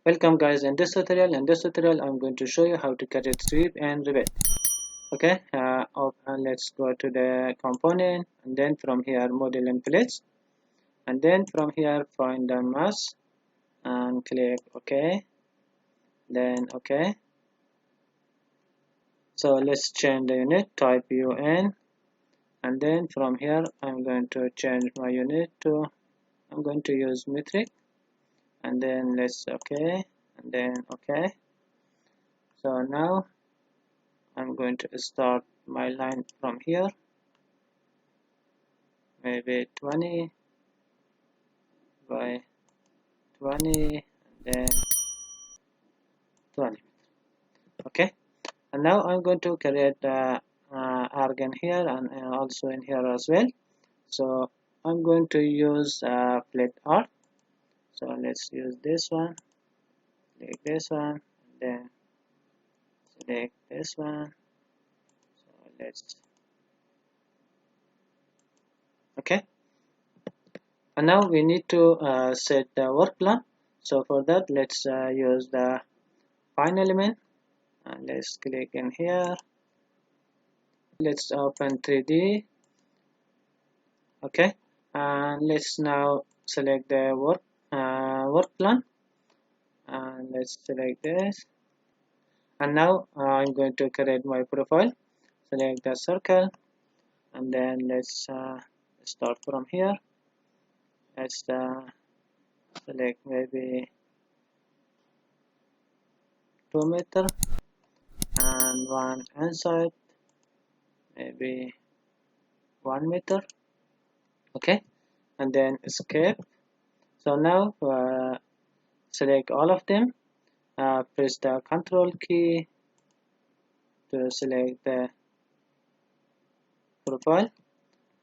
Welcome guys. In this tutorial I'm going to show you how to create sweep and Revit. Okay, let's go to the component, and then from here model and place, and then from here find the mask and click OK, then OK. So let's change the unit, type UN, and then from here I'm going to change my unit to, I'm going to use metric, and then let's OK, and then OK. So now I'm going to start my line from here, maybe 20 by 20, and then 20. Okay, and now I'm going to create the argan here and also in here as well. So I'm going to use plate art. So let's use this one, click this one, and then select this one. So let's okay. And now we need to set the work plan. So for that, let's use the find element, and let's click in here. Let's open 3D. Okay, and let's now select the work plan, and let's select this. And now I'm going to create my profile. Select the circle, and then let's start from here. Let's select maybe 2 meter and one inside, maybe 1 meter. Okay, and then escape. So now select all of them, press the control key to select the profile,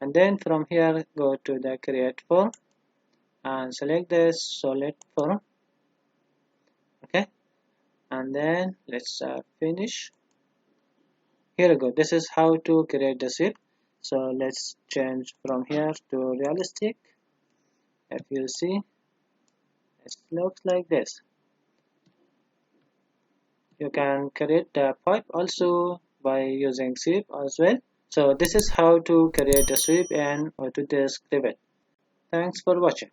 and then from here go to the create form and select the solid form. Okay, and then let's finish. Here we go. This is how to create the shape. So let's change from here to realistic. If you see, it looks like this. You can create the pipe also by using sweep as well. So this is how to create a sweep and Autodesk Revit. Thanks for watching.